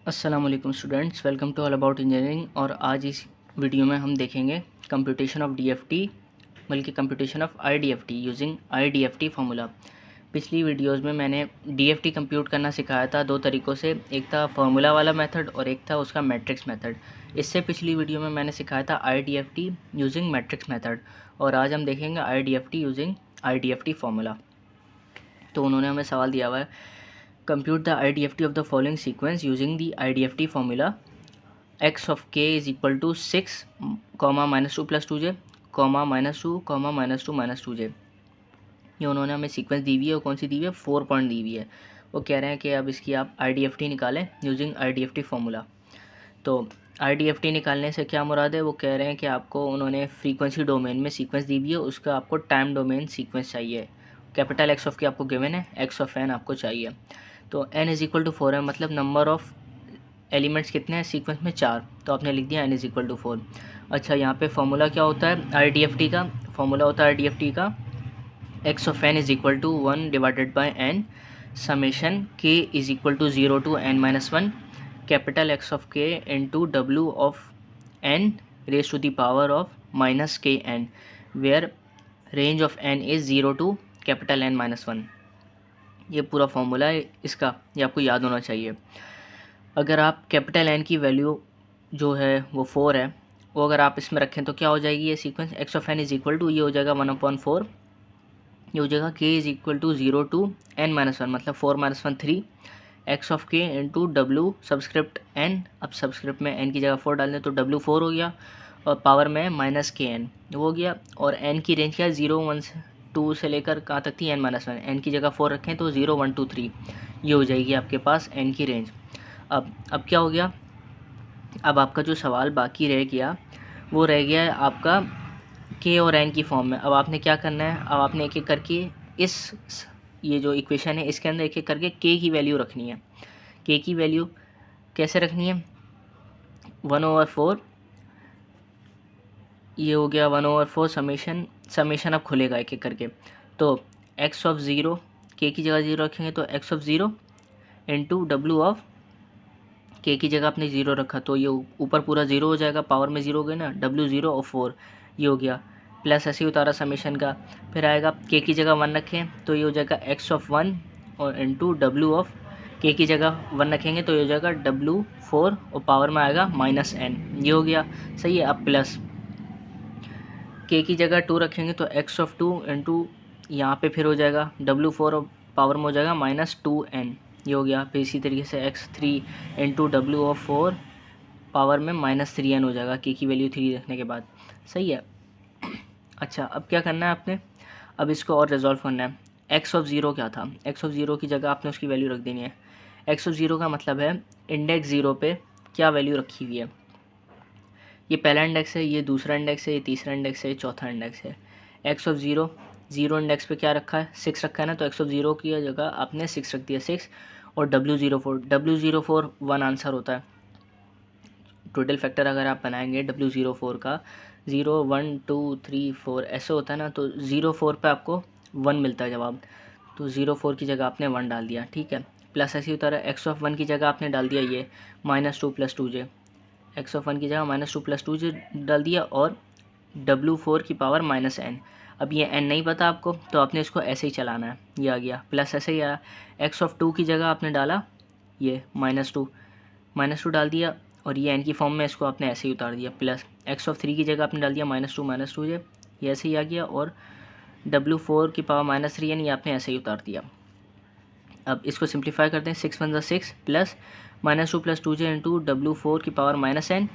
अस्सलाम वालेकुम students, welcome to all about engineering. और आज इस वीडियो में हम देखेंगे कंप्यूटेशन ऑफ डीएफटी, बल्कि computation of IDFT using IDFT formula. पिछली वीडियोस में मैंने डीएफटी कंप्यूट करना सिखाया था दो तरीक़ों से, एक था फार्मूला वाला मेथड और एक था उसका मैट्रिक्स मेथड। इससे पिछली वीडियो में मैंने सिखाया था आईडीएफटी यूजिंग मैट्रिक्स मेथड, और आज हम देखेंगे आईडीएफटी यूजिंग आईडीएफटी फार्मूला। तो उन्होंने हमें सवाल दिया हुआ है, compute the IDFT of the following sequence using the IDFT formula x of k is equal to 6, minus 2 plus 2j, minus 2, minus 2 minus 2j। ये उन्होंने हमें सीक्वेंस दी हुई है और कौन सी दी हुई है, 4 पॉइंट दी हुई है। वो कह रहे हैं कि अब इसकी आप IDFT निकालें यूजिंग IDFT फार्मूला। तो IDFT निकालने से क्या मुराद है, वो कह रहे हैं कि आपको उन्होंने फ्रीक्वेंसी डोमेन में सीक्वेंस दी हुई है, उसका आपको टाइम डोमेन सीक्वेंस चाहिए। कैपिटल एक्स ऑफ के आपको गिवन है, एक्स ऑफ एन आपको चाहिए। तो n इज़ इक्वल टू 4 है, मतलब नंबर ऑफ़ एलिमेंट्स कितने हैं सीक्वेंस में, 4। तो आपने लिख दिया n इज़ इक्वल टू 4। अच्छा, यहाँ पे फॉर्मूला क्या होता है IDFT का? फॉर्मूला होता है IDFT का x of n is equal to 1 divided by n summation k is equal to 0 to n-1 capital X of k into W of n raise to the power of minus k n, where range of n is 0 to capital n-1। ये पूरा formula है इसका, ये आपको याद होना चाहिए। अगर आप कैपिटल एन की वैल्यू जो है वो 4 है, वो अगर आप इसमें रखें तो क्या हो जाएगी ये sequence, x of n is equal to, ये हो जाएगा 1/4, ये हो जाएगा के is equal to 0 to n-1, मतलब 4-1 3 एक्स ऑफ के इंटू डब्ल्यू सबस्क्रिप्ट एन। अब सबस्क्रिप्ट में एन की जगह 4 डाल दें तो डब्ल्यू 4 हो गया, और पावर में माइनस के एन हो गया। और एन की रेंज क्या है, 0-1 से 2 से लेकर कहाँ तक थी, n-1। एन की जगह 4 रखें तो 0 1 2 3, ये हो जाएगी आपके पास एन की रेंज। अब क्या हो गया, अब आपका जो सवाल बाकी रह गया वो रह गया है आपका के और एन की फॉर्म में। अब आपने क्या करना है, अब आपने एक एक करके इस ये जो इक्वेशन है इसके अंदर एक एक करके के की वैल्यू रखनी है। के की वैल्यू कैसे रखनी है, 1/4, ये हो गया 1/4 समेशन अब खुलेगा एक एक करके। तो एक्स ऑफ ज़ीरो, के की जगह 0 रखेंगे तो x of zero into W of के की जगह आपने 0 रखा तो ये ऊपर पूरा 0 हो जाएगा, पावर में 0 हो गया ना, डब्ल्यू 0 और 4 ये हो गया, प्लस ऐसे ही उतारा समेशन का। फिर आएगा के की जगह 1 रखें तो ये हो जाएगा एक्स ऑफ 1 और इंटू डब्ल्यू ऑफ के की जगह 1 रखेंगे तो ये हो जाएगा डब्ल्यू 4 और पावर में आएगा माइनस n, ये हो गया सही है। अब प्लस के की जगह 2 रखेंगे तो एक्स ऑफ 2 इंटू यहाँ पे फिर हो जाएगा W4 और पावर में हो जाएगा -2n, ये हो गया। फिर इसी तरीके से x3 into W of 4 power में -3n हो जाएगा, के की वैल्यू 3 रखने के बाद, सही है। अच्छा, अब क्या करना है आपने, अब इसको और रिजॉल्व करना है। एक्स ऑफ ज़ीरो क्या था, एक्स ऑफ ज़ीरो की जगह आपने उसकी वैल्यू रख देनी है। एक्स ऑफ ज़ीरो का मतलब है इंडेक्स ज़ीरो पे क्या वैल्यू रखी हुई है। ये पहला इंडेक्स है, ये दूसरा इंडेक्स है, ये तीसरा इंडेक्स है, ये चौथा इंडेक्स है। X of zero, zero index पे क्या रखा है, 6 रखा है ना, तो एक्स ऑफ ज़ीरो की जगह आपने 6 रख दिया, 6। और W04 1 आंसर होता है। टोटल फैक्टर अगर आप बनाएंगे W04 का 0 1 2 3 4 ऐसे होता है ना, तो 04 पे आपको 1 मिलता है जवाब। तो 04 की जगह आपने 1 डाल दिया, ठीक है। प्लस ऐसी होता है, एक्स ऑफ 1 की जगह आपने डाल दिया ये -2 + 2j, एक्स ऑफ 1 की जगह -2 + 2j डाल दिया, और W4 की पावर -n। अब ये n नहीं पता आपको तो आपने इसको ऐसे ही चलाना है, ये आ गया। प्लस ऐसे ही आया, एक्स ऑफ 2 की जगह आपने डाला ये -2 डाल दिया, और ये n की फॉर्म में इसको आपने ऐसे ही उतार दिया। प्लस एक्स ऑफ 3 की जगह आपने डाल दिया -2 ये ऐसे ही आ गया, और W4 की पावर -3n ये आपने ऐसे ही उतार दिया। अब इसको सिंप्लीफाई करते हैं, 6 × 6 प्लस -2 + 2j इंटू W4 की पावर -n,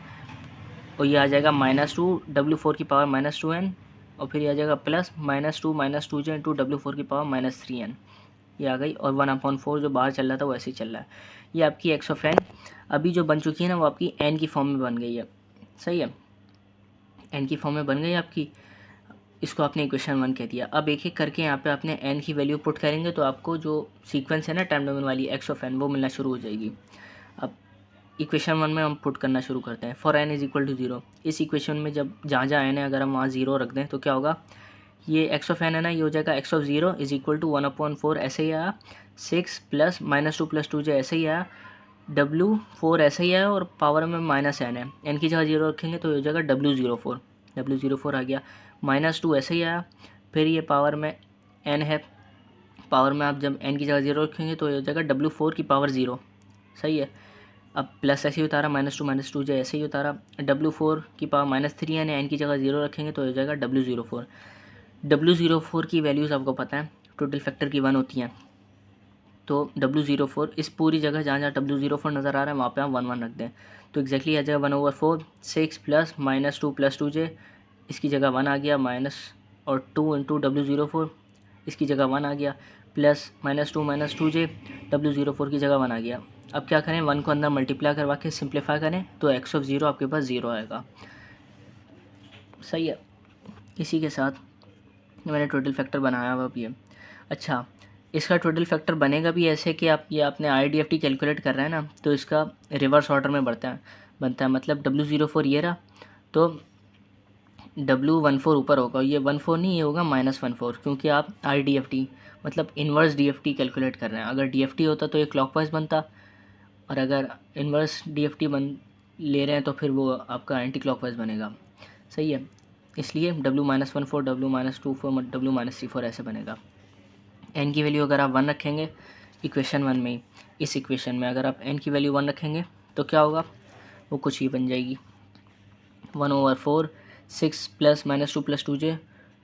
और ये आ जाएगा -2 W4 की पावर -2n, और फिर ये आ जाएगा प्लस -2 - 2j इंटू W4 की पावर -3n, ये आ गई। और 1/4 जो बाहर चल रहा था वो ऐसे ही चल रहा है। ये आपकी एक्स ऑफ एन अभी जो बन चुकी है ना, वो आपकी एन की फॉर्म में बन गई है, सही है, एन की फॉर्म में बन गई आपकी। इसको आपने इक्वेशन 1 कह दिया। अब एक एक करके यहाँ पे आपने एन की वैल्यू पुट करेंगे तो आपको जो सीक्वेंस है ना टाइम डोमेन वाली एक्स ऑफ एन, वो मिलना शुरू हो जाएगी। अब इक्वेशन 1 में हम पुट करना शुरू करते हैं। For n is equal to 0, इस इक्वेशन में जब जहाँ जहाँ एन है अगर हम वहाँ 0 रख दें तो क्या होगा, ये एक्स ऑफ एन है ना, ये हो जाएगा x of 0 is equal to 1/4 ऐसे ही आया, 6 प्लस -2 + 2j ऐसे ही आया, W4 ऐसा ही है और पावर में -n है, n की जगह 0 रखेंगे तो ये हो जाएगा W04, W04 आ गया। -2 ऐसा ही आया, फिर ये पावर में n है, पावर में आप जब n की जगह 0 रखेंगे तो ये हो जाएगा W4 की पावर 0, सही है। अब प्लस ऐसे ही उतारा, -2 जो ऐसे ही उतारा, W4 की पावर -3n है, n की जगह 0 रखेंगे तो हो जाएगा W04। W04 की वैल्यूज़ आपको पता है टोटल फैक्टर की 1 होती हैं, तो W04 इस पूरी जगह जहाँ जहाँ W04 नज़र आ रहा है वहाँ पे हम 1 1 रख दें तो एग्जैक्टली आ जाएगा 1/4 6 प्लस -2 + 2j, इसकी जगह 1 आ गया, माइनस और 2 इंटू W04, इसकी जगह 1 आ गया, प्लस -2 - 2j, W04 की जगह 1 आ गया। अब क्या करें, 1 को अंदर मल्टीप्लाई करवा के सिंप्लीफाई करें तो x(0) आपके पास 0 आएगा, सही है। इसी के साथ मैंने टोटल फैक्टर बनाया हुआ भी है। अच्छा, इसका टोटल फैक्टर बनेगा भी ऐसे कि आप ये अपने IDFT कैलकुलेट कर रहे हैं ना, तो इसका रिवर्स ऑर्डर में बनता है, मतलब W04 ये रहा तो W14 ऊपर होगा, ये 14 नहीं, ये होगा -14, क्योंकि आप IDFT मतलब इन्वर्स DFT कैलकुलेट कर रहे हैं। अगर DFT होता तो ये क्लॉकवाइज बनता, और अगर इन्वर्स DFT ले रहे हैं तो फिर वो आपका एंटी क्लॉकवाइज बनेगा, सही है। इसलिए W-14, W-24, W-34 ऐसे बनेगा। n की वैल्यू अगर आप 1 रखेंगे इक्वेशन 1 में ही, इस इक्वेशन में अगर आप n की वैल्यू 1 रखेंगे तो क्या होगा, वो कुछ ही बन जाएगी, 1/4 6 plus -2 + 2j,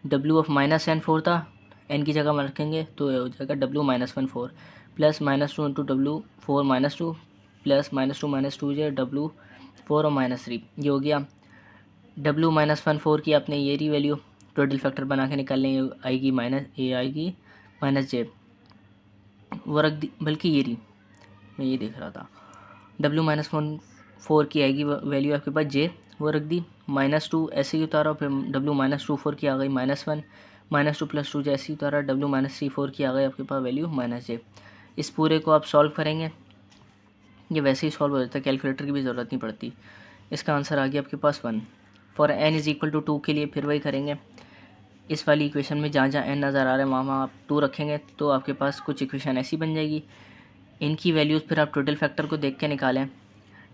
W of -n4 था, n की जगह रखेंगे तो ये हो जाएगा W-14 plus -2 into W4 -2 plus -2 - 2j W4 और -3, ये हो गया। W-14 की आपने ये रही वैल्यू टोटल फैक्टर बना के निकालने आएगी, आएगी -j, वो रख दी, बल्कि ये रही, मैं ये देख रहा था, W-14 की आएगी वैल्यू आपके पास j, वो रख दी, -2 ऐसे ही उतारा, फिर W-24 की आ गई -1, -2 + 2j ऐसे ही उतारा, W-34 की आ गई आपके पास वैल्यू -j। इस पूरे को आप सॉल्व करेंगे, ये वैसे ही सॉल्व हो जाता है, कैलकुलेटर की भी ज़रूरत नहीं पड़ती। इसका आंसर आ गया आपके पास 1। फॉर n = 2 के लिए फिर वही करेंगे, इस वाली इक्वेशन में जहाँ जहाँ n नज़र आ रहा है वहाँ आप 2 रखेंगे तो आपके पास कुछ इक्वेशन ऐसी बन जाएगी। इनकी वैल्यूज़ फिर आप टोटल फैक्टर को देख के निकालें।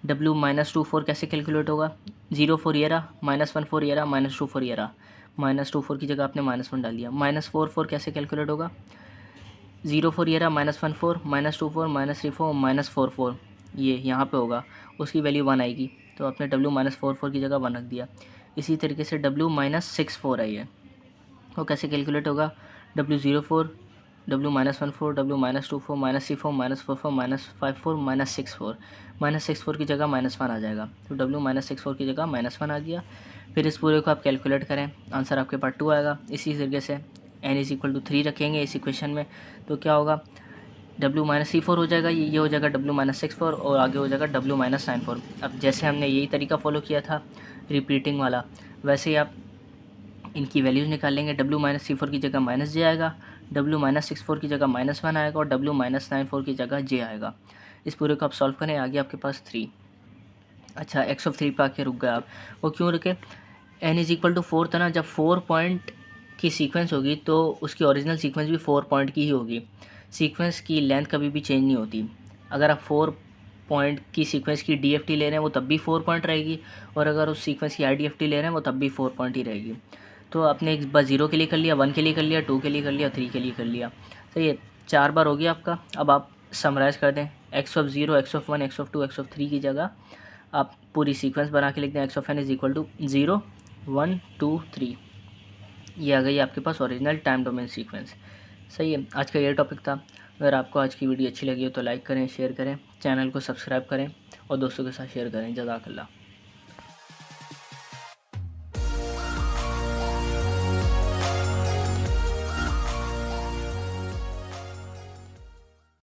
W-24 कैसे कैलकुलेट होगा, 0 4 ये रहा, -14 ये रहा, -24 ये रहा, -24 की जगह आपने -1 डाल दिया। -4 कैसे कैलकुलेट होगा, 0 4 ये रहा, -14 -24 -34 -44, ये यहाँ पे होगा, उसकी वैल्यू 1 आएगी तो आपने W-44 की जगह 1 रख दिया। इसी तरीके से W-64 है ये, वो कैसे कैलकुलेट होगा, W-04 W-14 W-24 -34 -44 -54 -64, -64 की जगह -1 आ जाएगा तो W-64 की जगह -1 आ गया। फिर इस पूरे को आप कैलकुलेट करें, आंसर आपके पास 2 आएगा। इसी तरीके से n = 3 रखेंगे इस इक्वेशन में तो क्या होगा, W-34 हो जाएगा, ये हो जाएगा W-64 और आगे हो जाएगा W-94। अब जैसे हमने यही तरीका फॉलो किया था रिपीटिंग वाला, वैसे ही आप इनकी वैल्यूज़ निकालेंगे। W-34 की जगह -j आएगा, W-64 की जगह -1 आएगा और W-94 की जगह j आएगा। इस पूरे को आप सॉल्व करें, आ गया आपके पास 3। अच्छा, x(3) पे आके रुक गए आप, वो क्यों रुके, n = 4 था ना, जब 4 पॉइंट की सीक्वेंस होगी तो उसकी ओरिजिनल सीक्वेंस भी 4 पॉइंट की ही होगी। सीक्वेंस की लेंथ कभी भी चेंज नहीं होती। अगर आप 4 पॉइंट की सीक्वेंस की DFT ले रहे हैं वो तब भी 4 पॉइंट रहेगी, और अगर उस सीक्वेंस की IDFT ले रहे हैं वो तब भी 4 पॉइंट ही रहेगी। तो आपने एक बार 0 के लिए कर लिया, 1 के लिए कर लिया, 2 के लिए कर लिया, 3 के लिए कर लिया, तो ये 4 बार हो गया आपका। अब आप समराइज़ कर दें, x(0), x(1), x(2), x(3) की जगह आप पूरी सीक्वेंस बना के लिख दें, x(n) = 0 1 2 3, ये आ गई आपके पास ओरिजिनल टाइम डोमेन सीक्वेंस, सही है। आज का ये टॉपिक था। अगर आपको आज की वीडियो अच्छी लगी हो तो लाइक करें, शेयर करें, चैनल को सब्सक्राइब करें और दोस्तों के साथ शेयर करें। जज़ाकल्लाह।